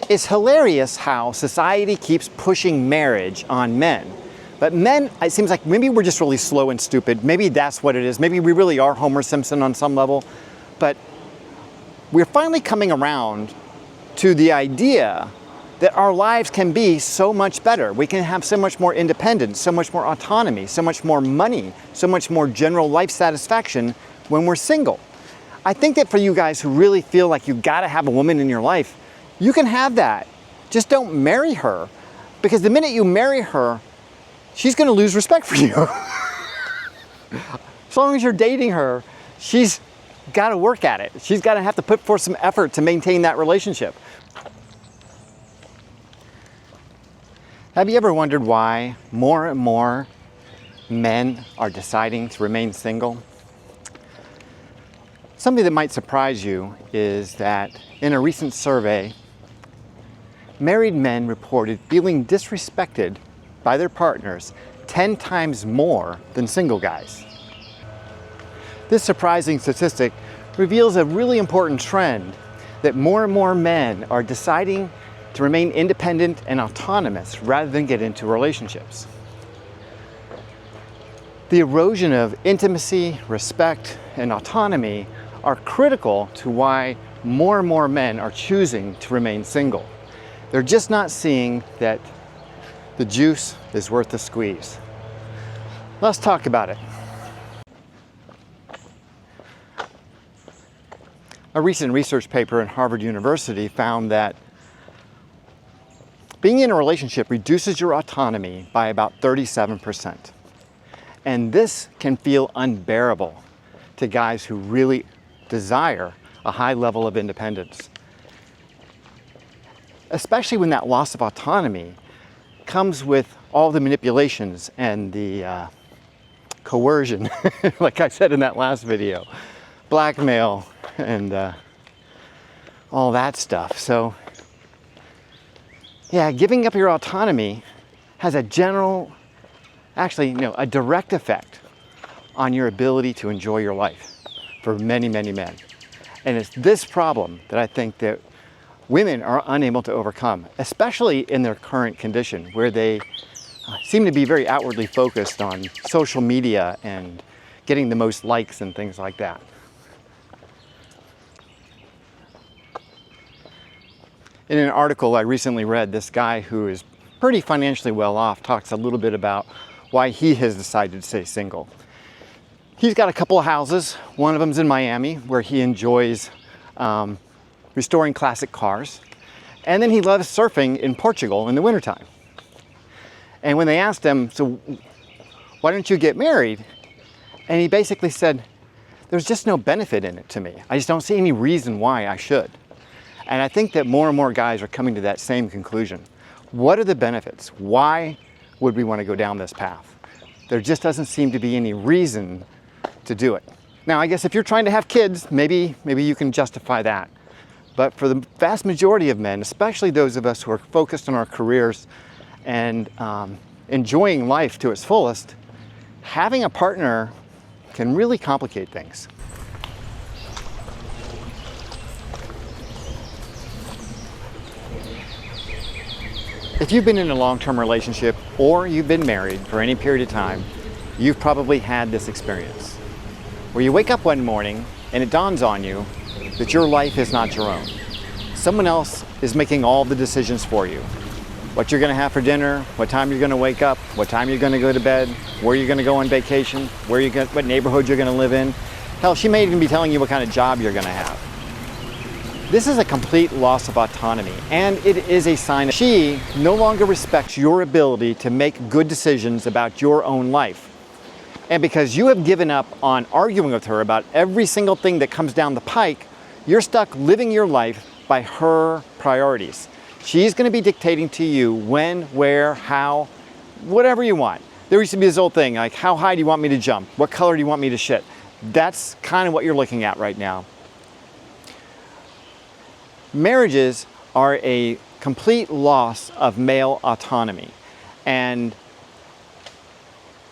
It's hilarious how society keeps pushing marriage on men. But men, it seems like maybe we're just really slow and stupid. Maybe that's what it is. Maybe we really are Homer Simpson on some level. But we're finally coming around to the idea that our lives can be so much better. We can have so much more independence, so much more autonomy, so much more money, so much more general life satisfaction when we're single. I think that for you guys who really feel like you gotta have a woman in your life, you can have that. Just don't marry her, because the minute you marry her, she's gonna lose respect for you. As long as you're dating her, she's gotta work at it. She's gotta have to put forth some effort to maintain that relationship. Have you ever wondered why more and more men are deciding to remain single? Something that might surprise you is that in a recent survey, married men reported feeling disrespected by their partners 10 times more than single guys. This surprising statistic reveals a really important trend that more and more men are deciding to remain independent and autonomous rather than get into relationships. The erosion of intimacy, respect, and autonomy are critical to why more and more men are choosing to remain single. They're just not seeing that the juice is worth the squeeze. Let's talk about it. A recent research paper in Harvard University found that being in a relationship reduces your autonomy by about 37%. And this can feel unbearable to guys who really desire a high level of independence. Especially when that loss of autonomy comes with all the manipulations and the coercion, like I said in that last video, blackmail and all that stuff. So yeah, giving up your autonomy has a a direct effect on your ability to enjoy your life for many, many men. And it's this problem that I think that women are unable to overcome, especially in their current condition, where they seem to be very outwardly focused on social media and getting the most likes and things like that. In an article I recently read, this guy who is pretty financially well off talks a little bit about why he has decided to stay single. He's got a couple of houses. One of them's in Miami, where he enjoys restoring classic cars. And then he loves surfing in Portugal in the wintertime. And when they asked him, so why don't you get married? And he basically said, there's just no benefit in it to me. I just don't see any reason why I should. And I think that more and more guys are coming to that same conclusion. What are the benefits? Why would we want to go down this path? There just doesn't seem to be any reason to do it. Now, I guess if you're trying to have kids, maybe you can justify that. But for the vast majority of men, especially those of us who are focused on our careers and enjoying life to its fullest, having a partner can really complicate things. If you've been in a long-term relationship or you've been married for any period of time, you've probably had this experience where you wake up one morning and it dawns on you that your life is not your own. Someone else is making all the decisions for you. What you're gonna have for dinner, what time you're gonna wake up, what time you're gonna go to bed, where you're gonna go on vacation, what neighborhood you're gonna live in. Hell, she may even be telling you what kind of job you're gonna have. This is a complete loss of autonomy, and it is a sign that she no longer respects your ability to make good decisions about your own life. And because you have given up on arguing with her about every single thing that comes down the pike, you're stuck living your life by her priorities. She's going to be dictating to you when, where, how, whatever you want. There used to be this old thing like, how high do you want me to jump? What color do you want me to shit? That's kind of what you're looking at right now. Marriages are a complete loss of male autonomy, and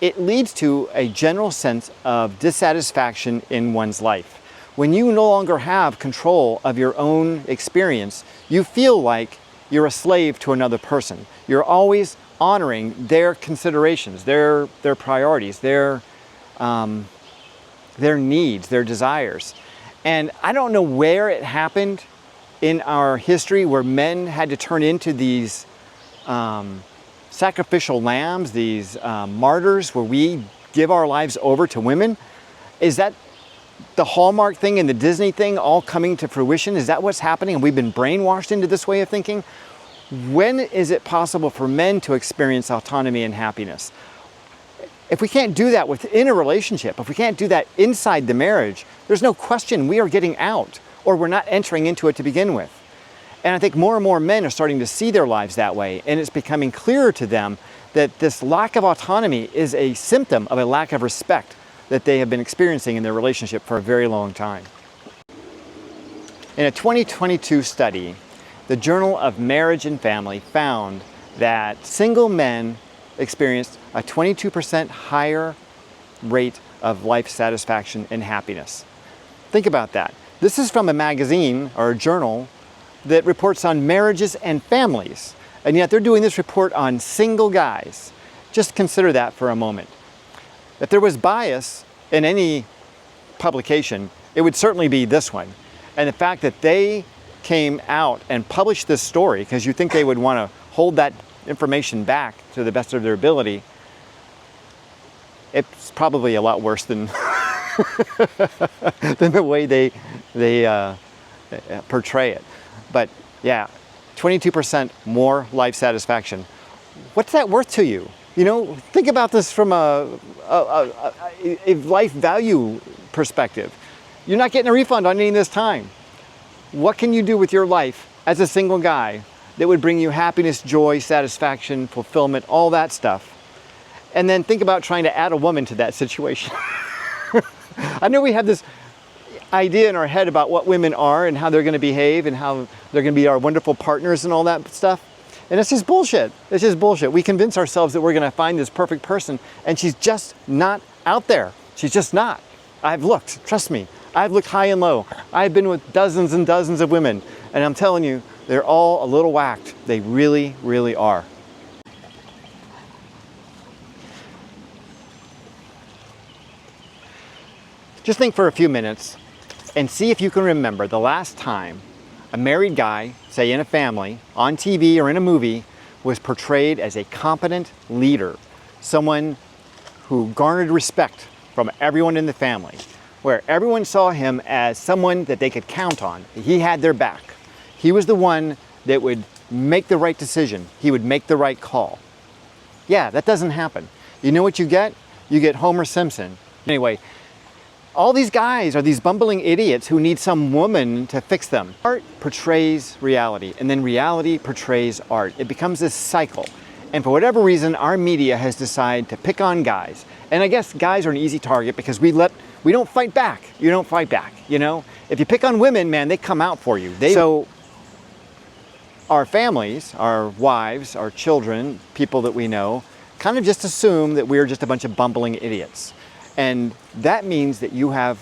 it leads to a general sense of dissatisfaction in one's life. When you no longer have control of your own experience, you feel like you're a slave to another person. You're always honoring their considerations, their priorities, their needs, their desires. And I don't know where it happened in our history where men had to turn into these sacrificial lambs, these martyrs, where we give our lives over to women. Is that the Hallmark thing and the Disney thing all coming to fruition? Is that what's happening and we've been brainwashed into this way of thinking? When is it possible for men to experience autonomy and happiness? If we can't do that within a relationship, if we can't do that inside the marriage, there's no question we are getting out, or we're not entering into it to begin with. And I think more and more men are starting to see their lives that way, and it's becoming clearer to them that this lack of autonomy is a symptom of a lack of respect that they have been experiencing in their relationship for a very long time. In a 2022 study, the Journal of Marriage and Family found that single men experienced a 22% higher rate of life satisfaction and happiness. Think about that. This is from a magazine or a journal that reports on marriages and families, and yet they're doing this report on single guys. Just consider that for a moment. If there was bias in any publication, it would certainly be this one. And the fact that they came out and published this story, because you think they would want to hold that information back to the best of their ability, it's probably a lot worse than than the way they portray it. But yeah, 22% more life satisfaction. What's that worth to you? You know, think about this from a life value perspective. You're not getting a refund on any of this time. What can you do with your life as a single guy that would bring you happiness, joy, satisfaction, fulfillment, all that stuff? And then think about trying to add a woman to that situation. I know we have this idea in our head about what women are and how they're going to behave and how they're going to be our wonderful partners and all that stuff. And it's just bullshit. It's just bullshit. We convince ourselves that we're going to find this perfect person, and she's just not out there. She's just not. I've looked, trust me. I've looked high and low. I've been with dozens and dozens of women, and I'm telling you, they're all a little whacked. They really, really are. Just think for a few minutes and see if you can remember the last time a married guy, say in a family, on TV or in a movie, was portrayed as a competent leader, someone who garnered respect from everyone in the family, where everyone saw him as someone that they could count on. He had their back. He was the one that would make the right decision. He would make the right call. Yeah, that doesn't happen. You know what you get? You get Homer Simpson. Anyway, all these guys are these bumbling idiots who need some woman to fix them. Art portrays reality, and then reality portrays art. It becomes this cycle. And for whatever reason, our media has decided to pick on guys. And I guess guys are an easy target because we don't fight back. You don't fight back, you know? If you pick on women, man, they come out for you. So our families, our wives, our children, people that we know, kind of just assume that we're just a bunch of bumbling idiots. And that means that you have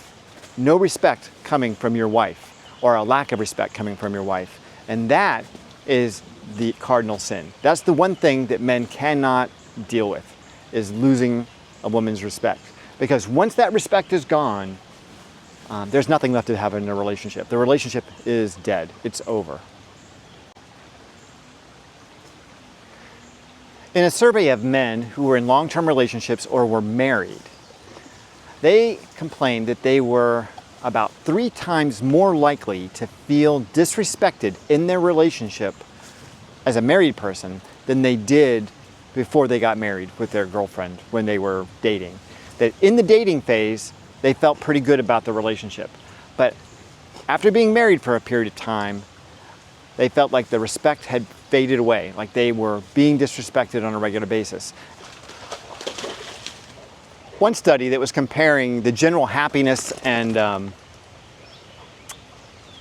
no respect coming from your wife, or a lack of respect coming from your wife. And that is the cardinal sin. That's the one thing that men cannot deal with, is losing a woman's respect. Because once that respect is gone, there's nothing left to have in a relationship. The relationship is dead. It's over. In a survey of men who were in long-term relationships or were married, they complained that they were about 3 times more likely to feel disrespected in their relationship as a married person than they did before they got married with their girlfriend when they were dating. That in the dating phase, they felt pretty good about the relationship. But after being married for a period of time, they felt like the respect had faded away, like they were being disrespected on a regular basis. One study that was comparing the general happiness and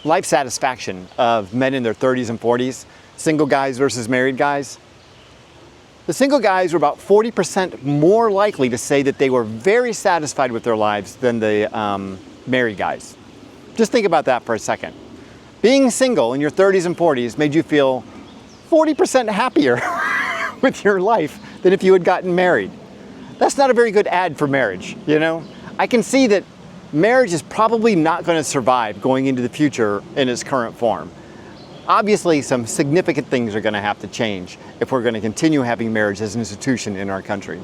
life satisfaction of men in their 30s and 40s, single guys versus married guys. The single guys were about 40% more likely to say that they were very satisfied with their lives than the married guys. Just think about that for a second. Being single in your 30s and 40s made you feel 40% happier with your life than if you had gotten married. That's not a very good ad for marriage, you know? I can see that marriage is probably not going to survive going into the future in its current form. Obviously, some significant things are going to have to change if we're going to continue having marriage as an institution in our country.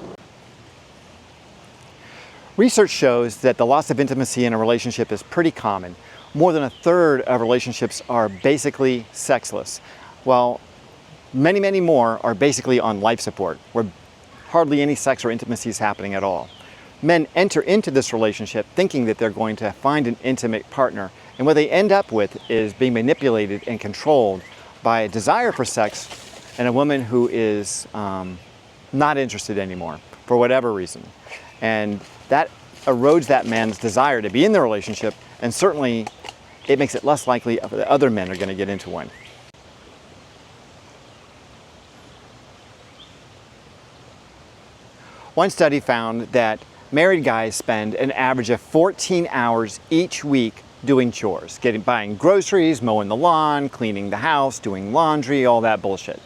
Research shows that the loss of intimacy in a relationship is pretty common. More than a third of relationships are basically sexless, while many, many more are basically on life support, where hardly any sex or intimacy is happening at all. Men enter into this relationship thinking that they're going to find an intimate partner, and what they end up with is being manipulated and controlled by a desire for sex and a woman who is not interested anymore for whatever reason. And that erodes that man's desire to be in the relationship, and certainly it makes it less likely that other men are going to get into one. One study found that married guys spend an average of 14 hours each week doing chores, buying groceries, mowing the lawn, cleaning the house, doing laundry, all that bullshit.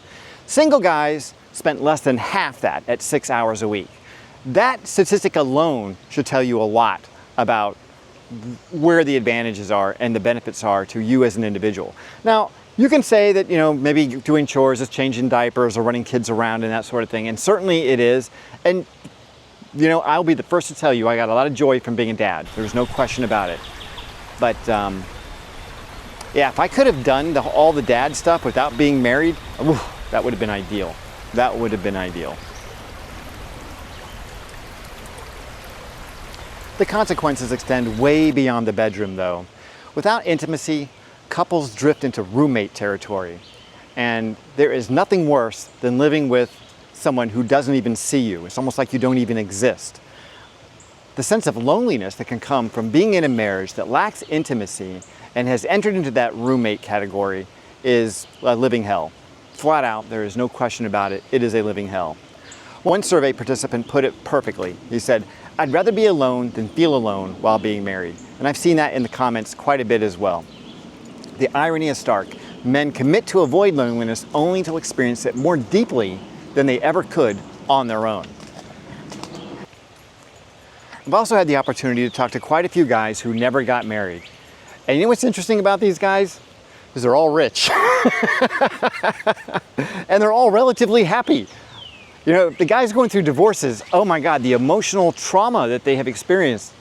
Single guys spent less than half that at 6 hours a week. That statistic alone should tell you a lot about where the advantages are and the benefits are to you as an individual. Now, you can say that, maybe doing chores is changing diapers or running kids around and that sort of thing, and certainly it is. And, I'll be the first to tell you I got a lot of joy from being a dad. There's no question about it. But, yeah, if I could have done all the dad stuff without being married, that would have been ideal. That would have been ideal. The consequences extend way beyond the bedroom, though. Without intimacy, couples drift into roommate territory. And there is nothing worse than living with someone who doesn't even see you. It's almost like you don't even exist. The sense of loneliness that can come from being in a marriage that lacks intimacy and has entered into that roommate category is a living hell. Flat out, there is no question about it. It is a living hell. One survey participant put it perfectly. He said, "I'd rather be alone than feel alone while being married." And I've seen that in the comments quite a bit as well. The irony is stark. Men commit to avoid loneliness only to experience it more deeply than they ever could on their own. I've also had the opportunity to talk to quite a few guys who never got married. And you know what's interesting about these guys? Is they're all rich. And they're all relatively happy. The guys going through divorces, oh my God, the emotional trauma that they have experienced.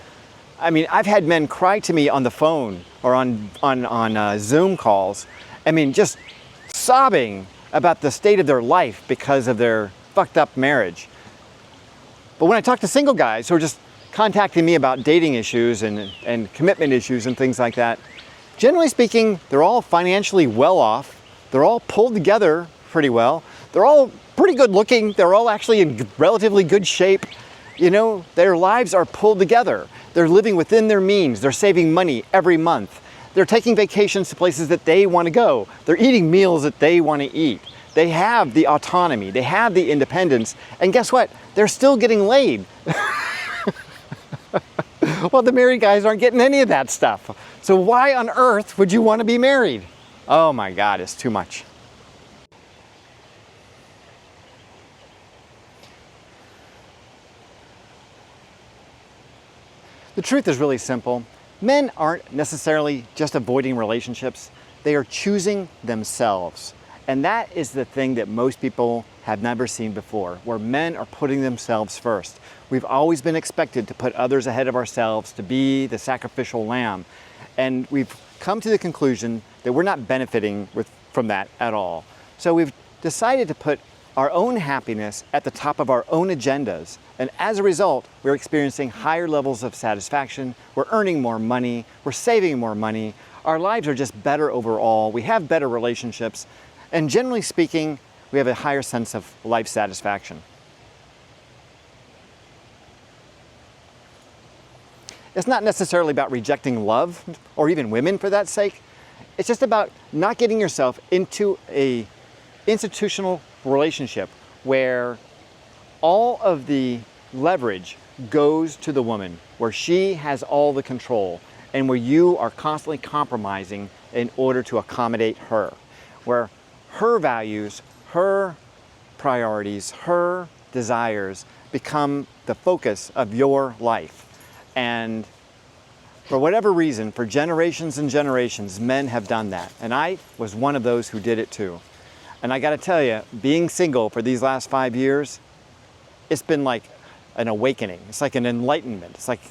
I mean, I've had men cry to me on the phone or on Zoom calls. I mean, just sobbing about the state of their life because of their fucked up marriage. But when I talk to single guys who are just contacting me about dating issues and commitment issues and things like that, generally speaking, they're all financially well off. They're all pulled together pretty well. They're all pretty good looking. They're all actually in relatively good shape. Their lives are pulled together. They're living within their means. They're saving money every month. They're taking vacations to places that they want to go. They're eating meals that they want to eat. They have the autonomy. They have the independence. And guess what? They're still getting laid. Well, the married guys aren't getting any of that stuff. So why on earth would you want to be married? Oh my God, it's too much. The truth is really simple. Men aren't necessarily just avoiding relationships. They are choosing themselves. And that is the thing that most people have never seen before, where men are putting themselves first. We've always been expected to put others ahead of ourselves, to be the sacrificial lamb. And we've come to the conclusion that we're not benefiting from that at all. So we've decided to put our own happiness at the top of our own agendas. And as a result, we're experiencing higher levels of satisfaction. We're earning more money. We're saving more money. Our lives are just better overall. We have better relationships. And generally speaking, we have a higher sense of life satisfaction. It's not necessarily about rejecting love, or even women for that sake. It's just about not getting yourself into an institutional relationship where all of the leverage goes to the woman, where she has all the control, and where you are constantly compromising in order to accommodate her, where her values, her priorities, her desires become the focus of your life. And for whatever reason, for generations and generations, men have done that. And I was one of those who did it too. And I gotta tell you, being single for these last 5 years, it's been like an awakening. It's like an enlightenment. It's like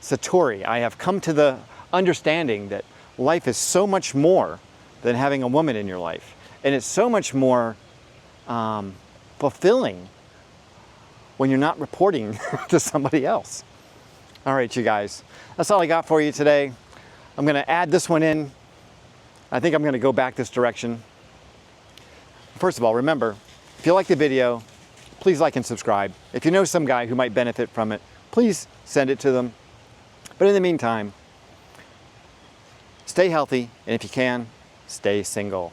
Satori. I have come to the understanding that life is so much more than having a woman in your life. And it's so much more fulfilling when you're not reporting to somebody else. All right, you guys, that's all I got for you today. I'm gonna add this one in. I think I'm gonna go back this direction. First of all, remember, if you like the video, please like and subscribe. If you know some guy who might benefit from it, please send it to them. But in the meantime, stay healthy, and if you can, stay single.